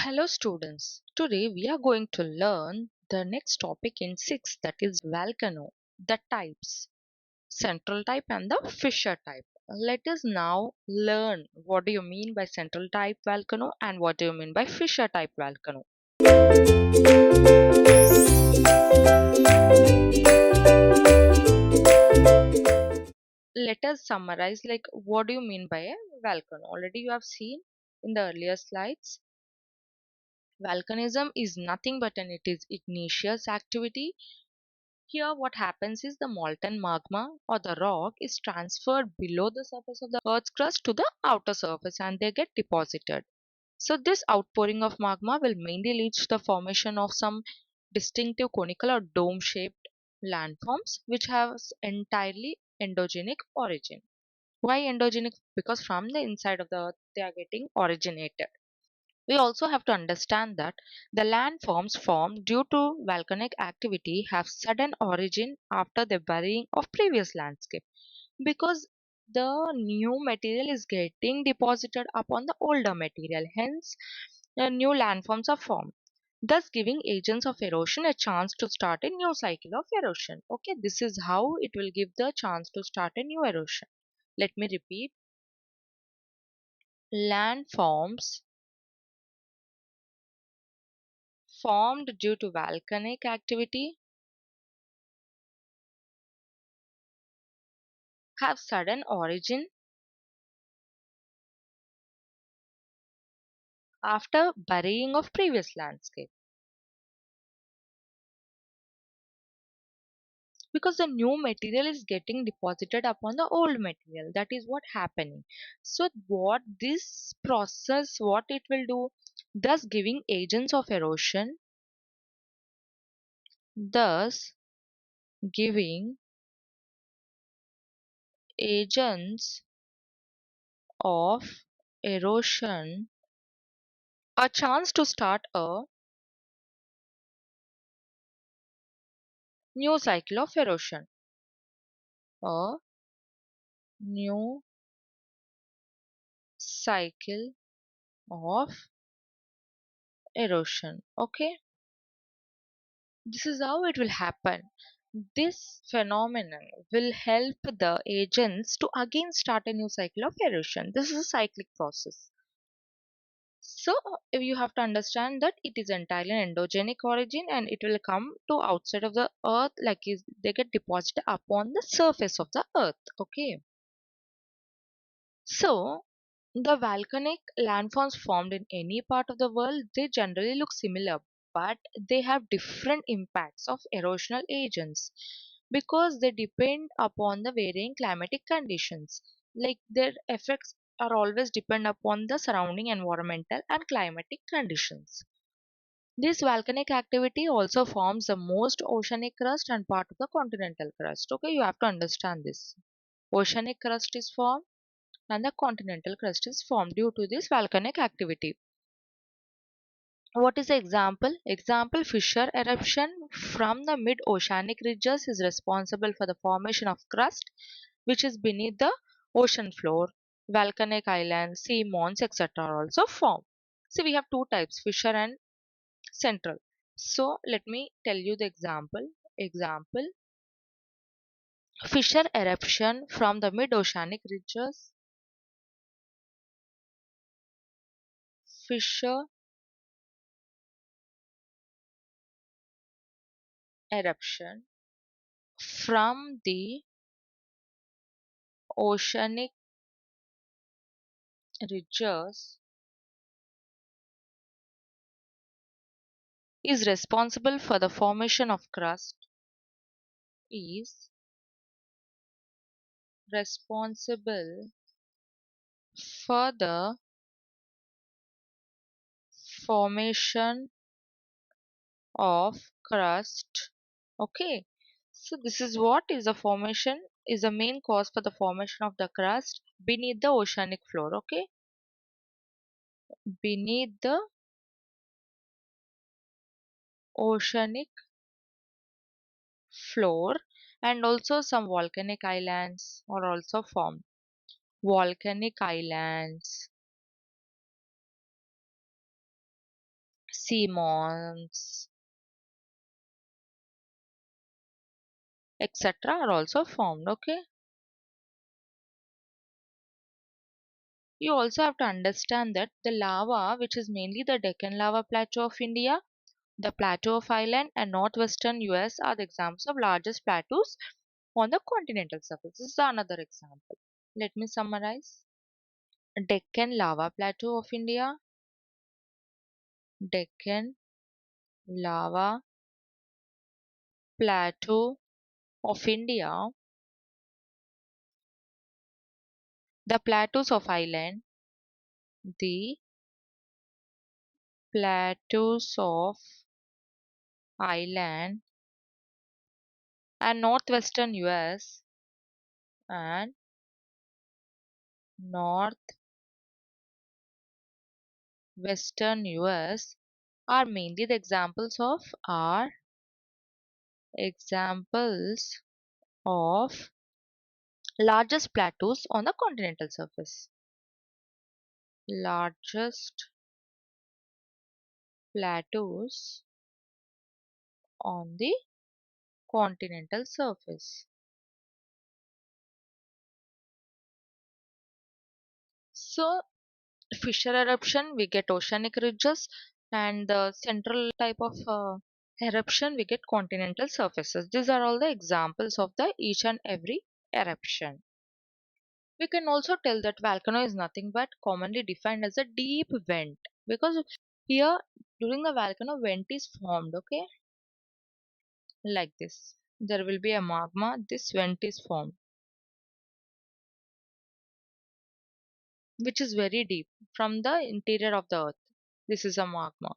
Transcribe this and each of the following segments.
Hello students. Today we are going to learn the next topic in 6, that is volcano, the types, central type and the fissure type. Let us now learn what do you mean by central type volcano and what do you mean by fissure type volcano. Let us summarize like what do you mean by a volcano. Already you have seen in the earlier slides. Volcanism is nothing but it is igneous activity. Here what happens is the molten magma or the rock is transferred below the surface of the Earth's crust to the outer surface and they get deposited. So this outpouring of magma will mainly lead to the formation of some distinctive conical or dome-shaped landforms which have entirely endogenic origin. Why endogenic? Because from the inside of the Earth they are getting originated. We also have to understand that the landforms formed due to volcanic activity have sudden origin after the burying of previous landscape because the new material is getting deposited upon the older material. Hence, the new landforms are formed, thus giving agents of erosion a chance to start a new cycle of erosion. Okay, this is how it will give the chance to start a new erosion. Let me repeat. Landforms formed due to volcanic activity have sudden origin after burying of previous landscape because the new material is getting deposited upon the old material. That is what happening. So what this process, what it will do, thus giving agents of erosion, thus giving agents of erosion a chance to start a new cycle of erosion, a new cycle of erosion. Okay, this is how it will happen. This phenomenon will help the agents to again start a new cycle of erosion. This is a cyclic process. So if you have to understand that it is entirely an endogenic origin and it will come to outside of the earth like they get deposited upon the surface of the earth. Okay, so the volcanic landforms formed in any part of the world, they generally look similar, but they have different impacts of erosional agents because they depend upon the varying climatic conditions. Like their effects are always depend upon the surrounding environmental and climatic conditions. This volcanic activity also forms the most oceanic crust and part of the continental crust. Okay, you have to understand this. Oceanic crust is formed and the continental crust is formed due to this volcanic activity. What is the example? Example, fissure eruption from the mid-oceanic ridges is responsible for the formation of crust which is beneath the ocean floor. Volcanic islands, sea mounds, etc. are also formed. So we have two types, fissure and central. So let me tell you the example. Example, fissure eruption from the mid-oceanic ridges. Fissure eruption from the oceanic ridges is responsible for the formation of crust, is responsible for the formation of crust. Okay, so this is what is the formation, is the main cause for the formation of the crust beneath the oceanic floor. Okay, beneath the oceanic floor, and also some volcanic islands are also formed. Volcanic islands seamounts, etc. are also formed. Okay. You also have to understand that the lava, which is mainly the Deccan lava plateau of India, the plateau of Ireland, and northwestern US are the examples of largest plateaus on the continental surface. This is another example. Let me summarize. Deccan lava plateau of India, Deccan lava plateau of India, the plateaus of Ireland, the plateaus of Ireland, and northwestern US and northwestern US are mainly the examples of largest plateaus on the continental surface. Largest plateaus on the continental surface. So, fissure eruption, we get oceanic ridges, and the central type of eruption, we get continental surfaces. These are all the examples of the each and every eruption. We can also tell that volcano is nothing but commonly defined as a deep vent, because here during the volcano vent is formed, okay, like this. There will be a magma, this vent is formed, which is very deep from the interior of the earth. This is a magma.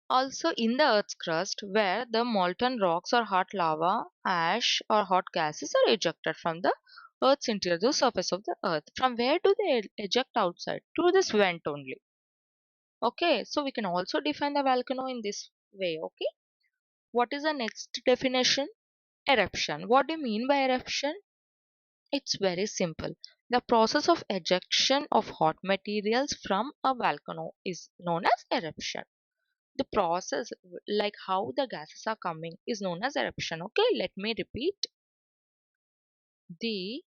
Also in the earth's crust, where the molten rocks or hot lava, ash or hot gases are ejected from the earth's interior, the surface of the earth. From where do they eject outside? Through this vent only. Okay, so we can also define the volcano in this way. Okay, what is the next definition? Eruption. What do you mean by eruption? It's very simple. The process of ejection of hot materials from a volcano is known as eruption. The process, like how the gases are coming, is known as eruption. Okay, let me repeat. The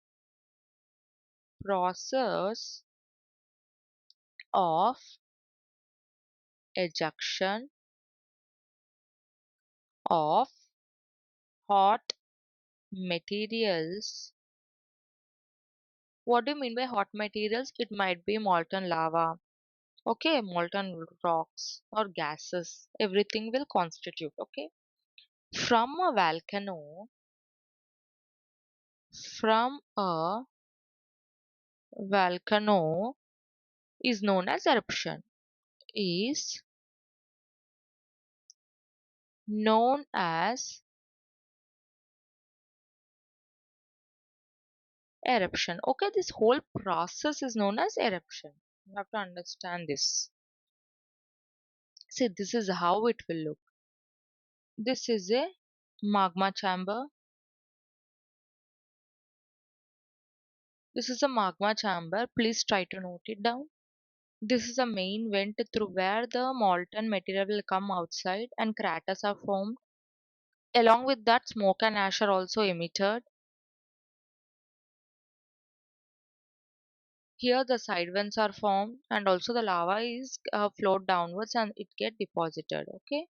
process of ejection of hot materials. What do you mean by hot materials? It might be molten lava, okay, molten rocks or gases. Everything will constitute, okay. From a volcano, from a volcano is known as eruption. Is known as eruption. Okay, this whole process is known as eruption. You have to understand this. See, this is how it will look. This is a magma chamber. This is a magma chamber. Please try to note it down. This is a main vent through where the molten material will come outside and craters are formed. Along with that, smoke and ash are also emitted. Here the side vents are formed and also the lava is flowed downwards and it get deposited. Okay.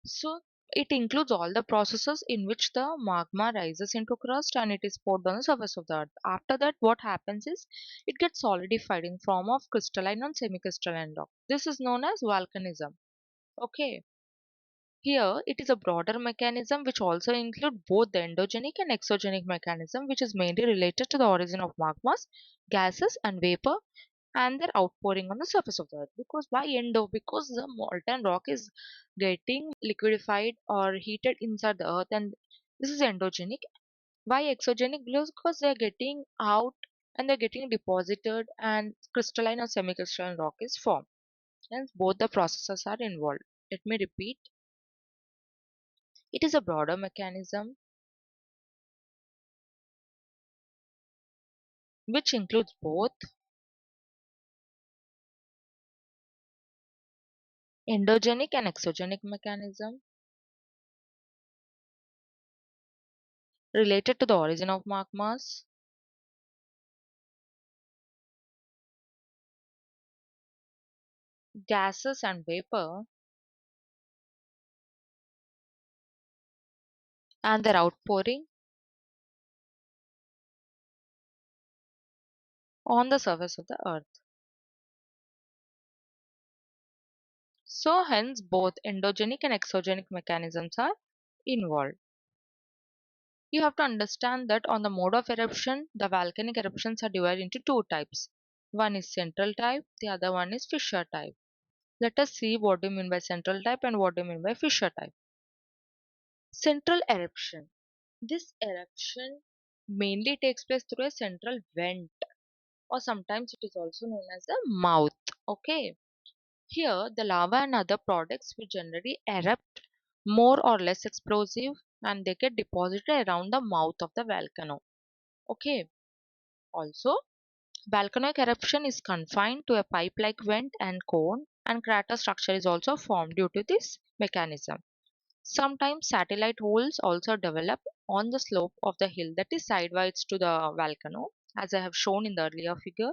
So it includes all the processes in which the magma rises into crust and it is poured on the surface of the earth. After that, what happens is it gets solidified in form of crystalline and semi-crystalline rock. This is known as volcanism. Okay. Here, it is a broader mechanism which also include both the endogenic and exogenic mechanism, which is mainly related to the origin of magmas, gases, and vapor, and their outpouring on the surface of the earth. Because why endo? Because the molten rock is getting liquefied or heated inside the earth, and this is endogenic. Why exogenic? Because they are getting out and they're getting deposited, and crystalline or semi-crystalline rock is formed. Hence, both the processes are involved. Let me repeat. It is a broader mechanism which includes both Endogenic and exogenic mechanism related to the origin of magmas, gases and vapor, and their outpouring on the surface of the earth. So hence both endogenic and exogenic mechanisms are involved. You have to understand that on the mode of eruption, the volcanic eruptions are divided into two types. One is central type, the other one is fissure type. Let us see what do you mean by central type and what do you mean by fissure type. Central eruption. This eruption mainly takes place through a central vent, or sometimes it is also known as a mouth. Okay. Here, the lava and other products will generally erupt more or less explosive and they get deposited around the mouth of the volcano. Okay. Also, volcanic eruption is confined to a pipe-like vent and cone, and crater structure is also formed due to this mechanism. Sometimes satellite holes also develop on the slope of the hill that is sideways to the volcano, as I have shown in the earlier figure,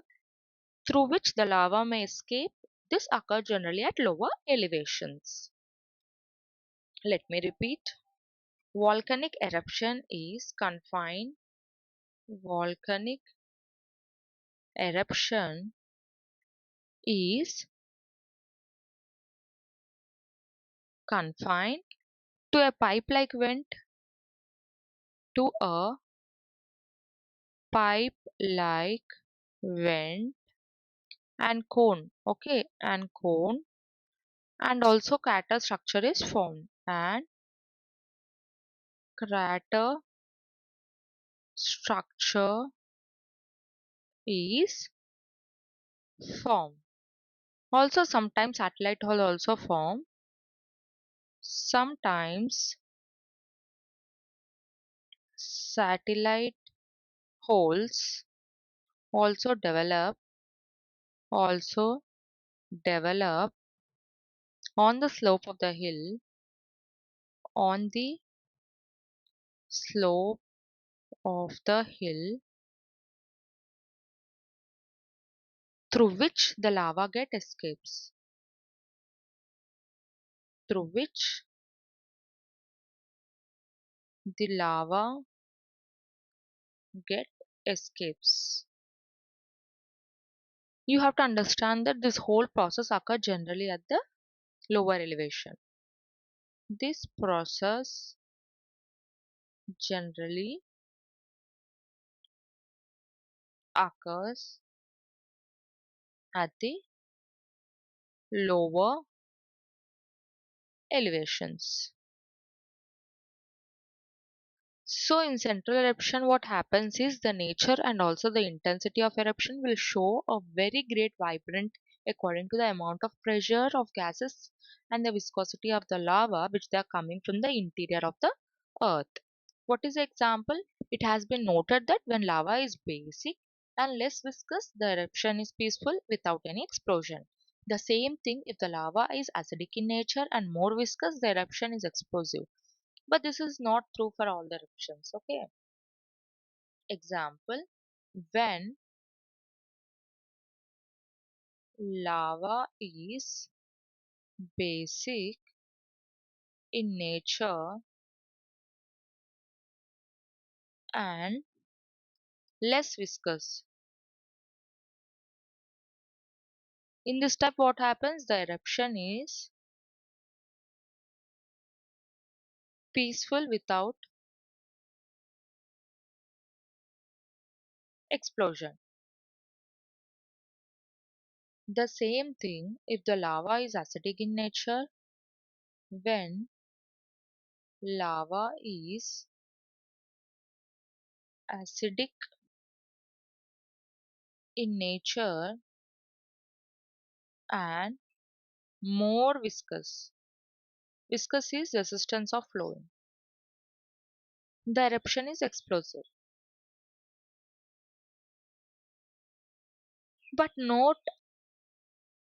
through which the lava may escape. This occurs generally at lower elevations. Let me repeat. Volcanic eruption is confined. Volcanic eruption is confined to a pipe-like vent, to a pipe-like vent and cone. Okay, and cone, and also crater structure is formed, and crater structure is formed. Also, sometimes satellite hole also form. Sometimes satellite holes also also develop on the slope of the hill, on the slope of the hill, through which the lava get escapes, through which the lava get escapes. You have to understand that this whole process occurs generally at the lower elevation. This process generally occurs at the lower elevations. So in central eruption what happens is the nature and also the intensity of eruption will show a very great vibrant according to the amount of pressure of gases and the viscosity of the lava which they are coming from the interior of the earth. What is the example? It has been noted that when lava is basic and less viscous, the eruption is peaceful without any explosion. The same thing if the lava is acidic in nature and more viscous, the eruption is explosive. But this is not true for all the eruptions. Okay. Example, when lava is basic in nature and less viscous. In this type, what happens? The eruption is peaceful without explosion. The same thing if the lava is acidic in nature, when lava is acidic in nature and more viscous. Viscous is resistance of flowing. The eruption is explosive. But note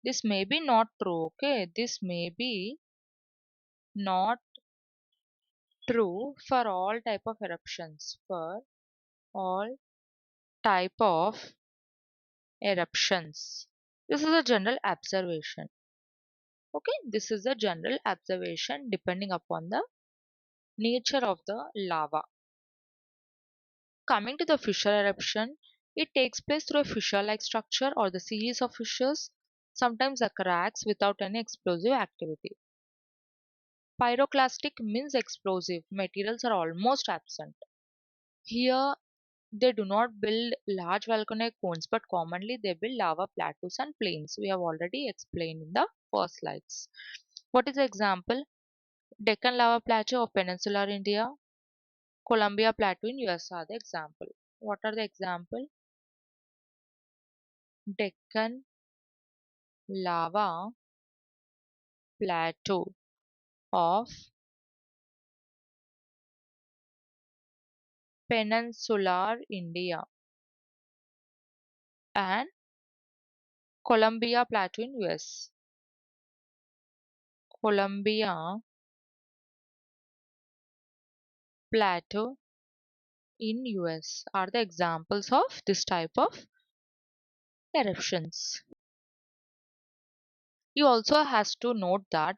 This may be not true, okay? This may be not true for all type of eruptions. For all type of eruptions. This is a general observation. Okay, this is a general observation depending upon the nature of the lava. Coming to the fissure eruption, it takes place through a fissure-like structure or the series of fissures, sometimes the cracks without any explosive activity. Pyroclastic means explosive materials are almost absent. Here, they do not build large volcanic cones, but commonly they build lava plateaus and plains. We have already explained in the first slides. What is the example? Deccan lava plateau of peninsular India, Columbia Plateau in US are the example. What are the example? Deccan lava plateau of peninsular India and Columbia Plateau in US. Columbia Plateau in US are the examples of this type of eruptions. You also has to note that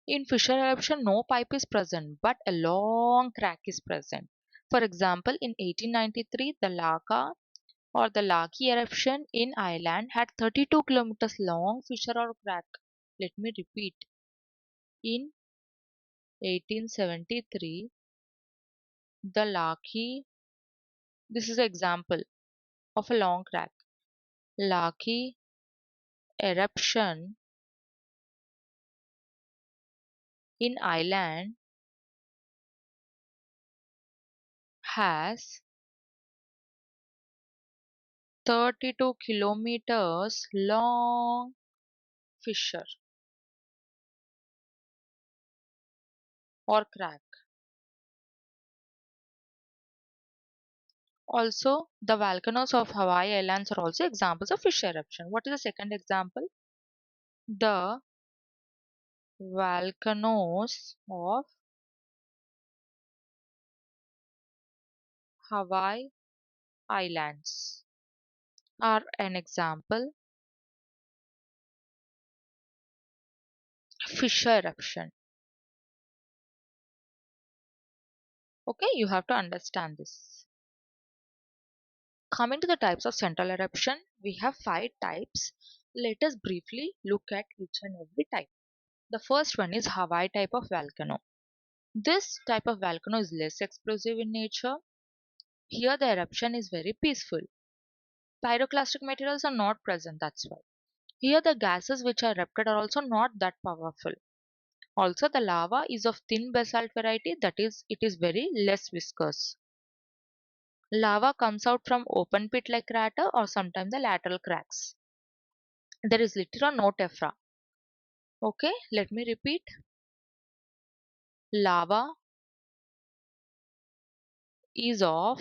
in fissure eruption no pipe is present but a long crack is present. For example, in 1893 the Laka or the Laki eruption in Ireland had 32 kilometers long fissure or crack. Let me repeat. In 1873 the Laki, this is an example of a long crack. Laki eruption in Ireland has 32 kilometers long fissure or crack. Also, the volcanoes of Hawaii Islands are also examples of fissure eruption. What is the second example? The volcanoes of Hawaii Islands are an example fissure eruption. Okay, you have to understand this. Coming to the types of central eruption, we have 5 types. Let us briefly look at each and every type. The first one is Hawaii type of volcano. This type of volcano is less explosive in nature. Here the eruption is very peaceful. Pyroclastic materials are not present, that's why. Here the gases which are erupted are also not that powerful. Also the lava is of thin basalt variety, that is it is very less viscous. Lava comes out from open pit like crater or sometimes the lateral cracks. There is little or no tephra. Okay, let me repeat. Lava is of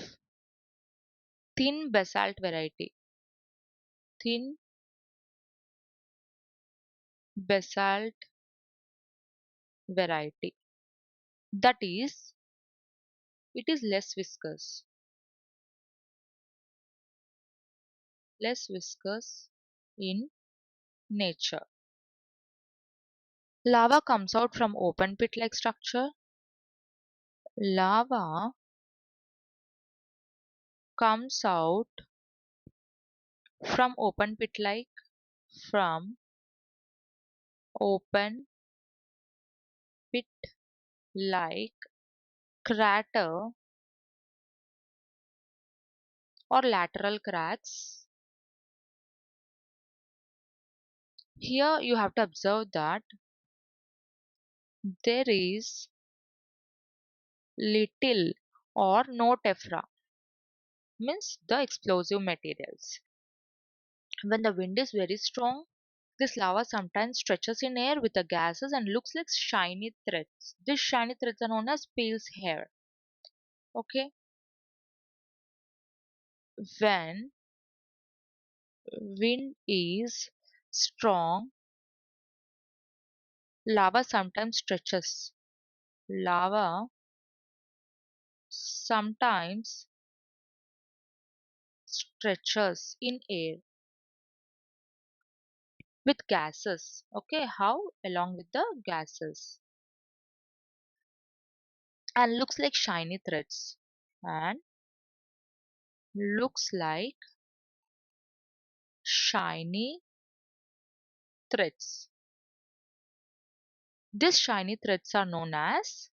thin basalt variety. Thin basalt variety. That is, it is less viscous. Less viscous in nature. Lava comes out from open pit like structure. Lava comes out from open pit open pit like crater or lateral cracks. Here you have to observe that there is little or no tephra, means the explosive materials. When the wind is very strong, this lava sometimes stretches in air with the gases and looks like shiny threads. These shiny threads are known as Peele's hair. Okay, when wind is Strong lava sometimes stretches. Lava sometimes stretches in air with gases. Okay, how? Along with the gases. And looks like shiny threads. And looks like shiny threads. These shiny threads are known as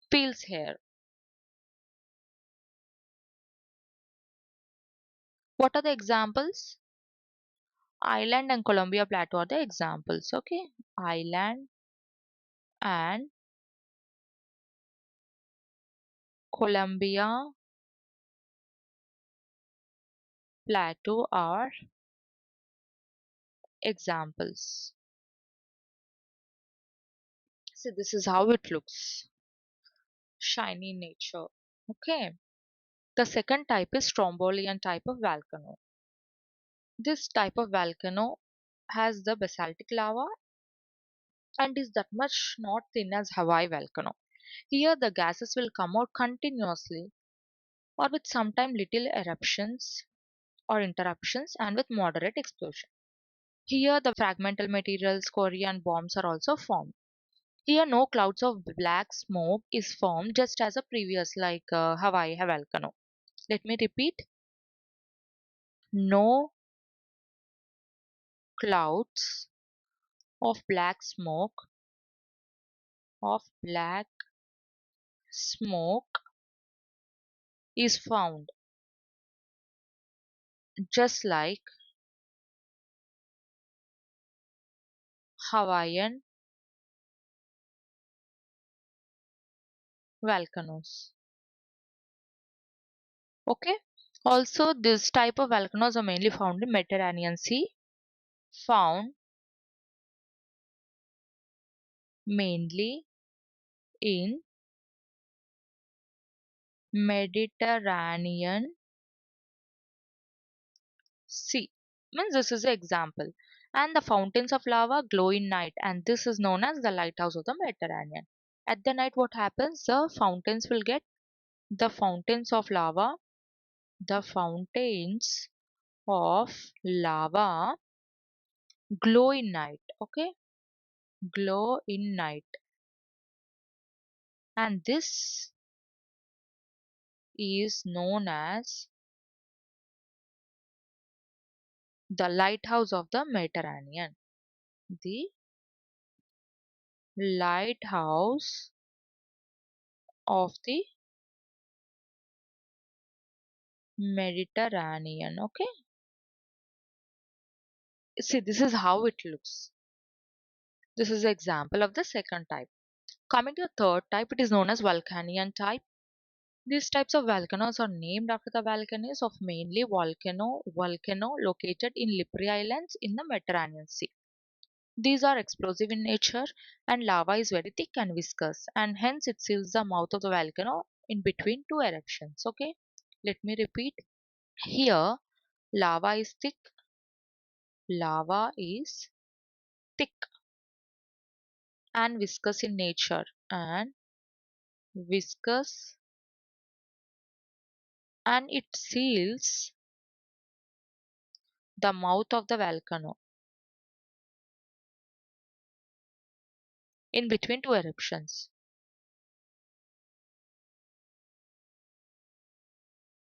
Peel's hair. What are the examples? Island and Columbia Plateau are the examples. Okay, Island and Columbia Plateau are examples. So this is how it looks. Shiny nature. Okay. The second type is Strombolian type of volcano. This type of volcano has the basaltic lava and is that much not thin as Hawaii volcano. Here the gases will come out continuously or with sometime little eruptions or interruptions and with moderate explosion. Here the fragmental materials, scoria and bombs are also formed. Here no clouds of black smoke is formed just as a previous like Hawaii volcano. Let me repeat. No clouds of black smoke is found just like Hawaiian volcanoes. Okay. Also, this type of volcanoes are mainly found in Mediterranean Sea, found mainly in Mediterranean Sea. Means this is an example. And the fountains of lava glow in night, and this is known as the lighthouse of the Mediterranean. At the night, what happens? The fountains of lava, the fountains of lava glow in night. Okay, glow in night, and this is known as the lighthouse of the Mediterranean. The lighthouse of the Mediterranean. Okay, see, this is how it looks. This is an example of the second type. Coming to the third type, it is known as Vulcanian type. These types of volcanoes are named after the volcanoes of mainly volcano located in Lipari Islands in the Mediterranean Sea. These are explosive in nature and lava is very thick and viscous and hence it seals the mouth of the volcano in between two eruptions. Okay, let me repeat. Here lava is thick, lava is thick and viscous in nature and viscous and it seals the mouth of the volcano in between two eruptions.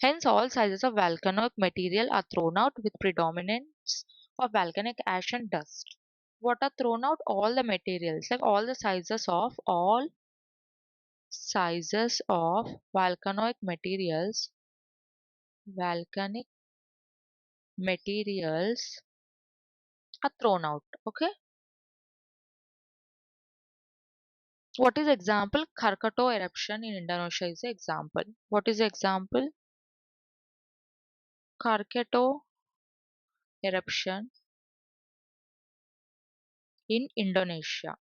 Hence, all sizes of volcanic material are thrown out with predominance of volcanic ash and dust. What are thrown out? All the materials, like all sizes of volcanic materials are thrown out. Okay. What is example? Krakatoa eruption in Indonesia is the example. What is the example? Krakatoa eruption in Indonesia.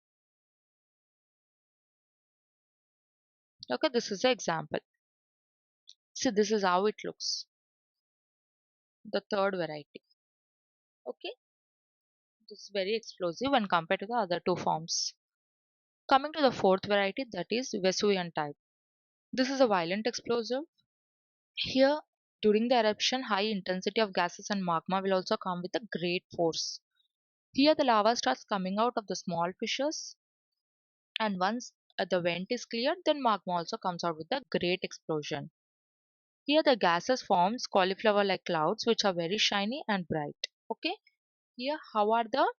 Okay, this is the example. See, this is how it looks. The third variety. Okay, this is very explosive when compared to the other two forms. Coming to the fourth variety, that is Vesuvian type. This is a violent explosive. Here, during the eruption, high intensity of gases and magma will also come with a great force. Here, the lava starts coming out of the small fissures, and once the vent is cleared, then magma also comes out with a great explosion. Here, the gases forms cauliflower like clouds, which are very shiny and bright. Okay, here, how are the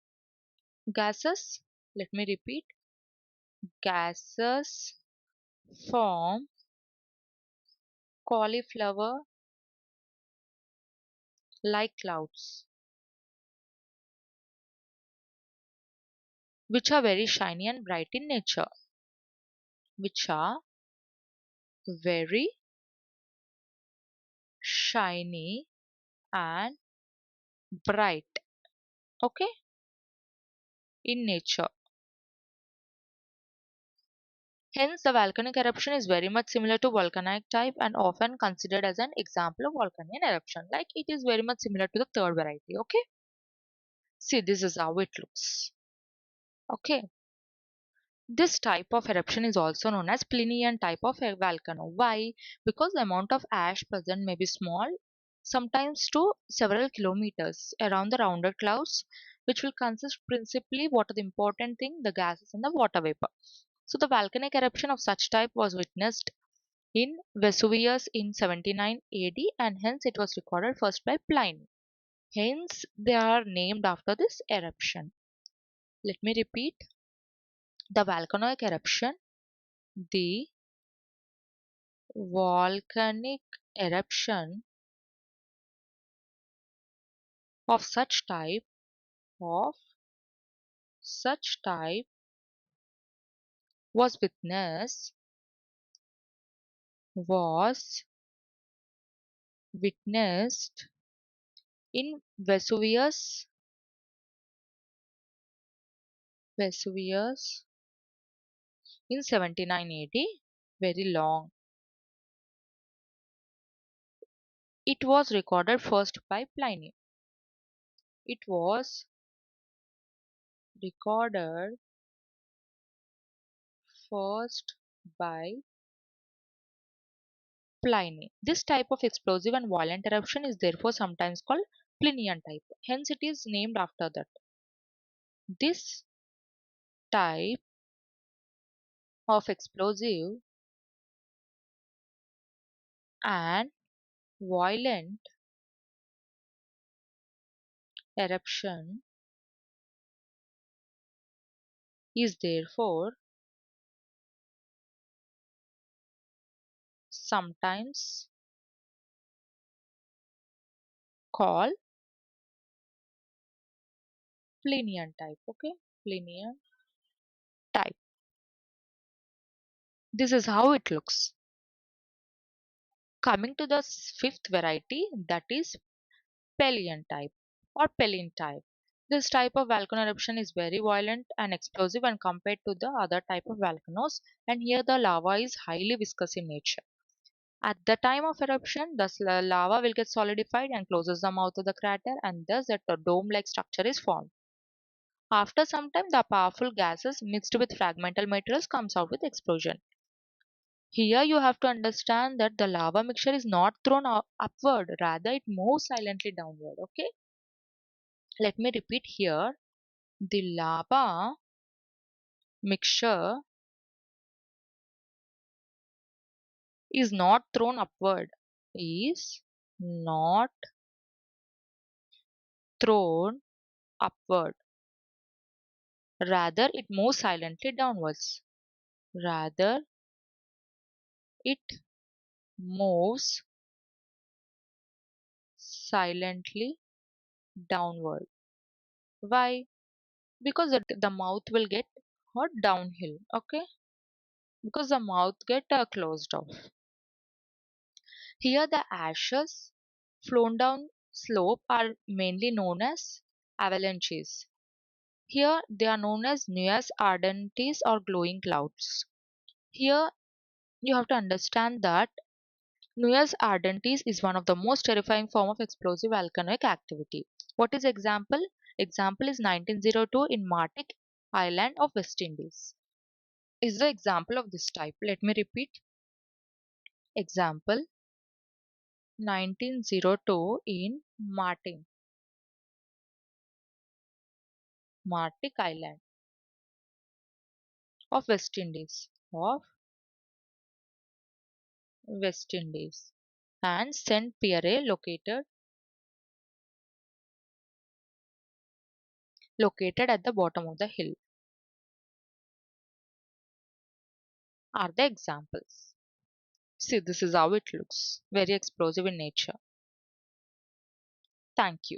gases? Let me repeat. Gases form cauliflower like clouds, which are very shiny and bright in nature. Which are very shiny and bright, okay, in nature. Hence, the volcanic eruption is very much similar to volcanic type and often considered as an example of volcanic eruption. Like it is very much similar to the third variety, okay. See, this is how it looks, okay. This type of eruption is also known as Plinian type of a volcano. Why? Because the amount of ash present may be small, sometimes to several kilometers around the rounded clouds, which will consist principally what are the important thing, the gases and the water vapor. So the volcanic eruption of such type was witnessed in Vesuvius in 79 AD, and hence it was recorded first by Pliny. Hence they are named after this eruption. Let me repeat. The volcanic eruption, the volcanic eruption of of such type was was witnessed in Vesuvius in 79 AD. Very long. It was recorded first by Pliny. It was recorded first by Pliny. This type of explosive and violent eruption is therefore sometimes called Plinian type. Hence, it is named after that. This type of explosive and violent eruption is therefore sometimes called Plinian type. Okay, Plinian type. This is how it looks. Coming to the fifth variety, that is Pelian type or Pelin type. This type of volcano eruption is very violent and explosive when compared to the other type of volcanoes, and here the lava is highly viscous in nature. At the time of eruption, the lava will get solidified and closes the mouth of the crater, and thus a dome-like structure is formed. After some time, the powerful gases mixed with fragmental materials comes out with explosion. Here you have to understand that the lava mixture is not thrown upward, rather it moves silently downward. Okay, let me repeat here. The lava mixture is not thrown upward, is not thrown upward. Rather, it moves silently downwards. Rather, it moves silently downward. Why? Because the mouth will get hot downhill. Okay, because the mouth get closed off. Here, the ashes flown down slope are mainly known as avalanches. Here, they are known as nuages ardentes or glowing clouds. Here, you have to understand that Nuages ardentes is one of the most terrifying form of explosive volcanic activity. What is example? Example is 1902 in Martic Island of West Indies. Is the example of this type. Let me repeat. Example 1902 in Martic Island of West Indies. Of West Indies. And Saint Pierre located at the bottom of the hill are the examples. See, this is how it looks. Very explosive in nature. Thank you.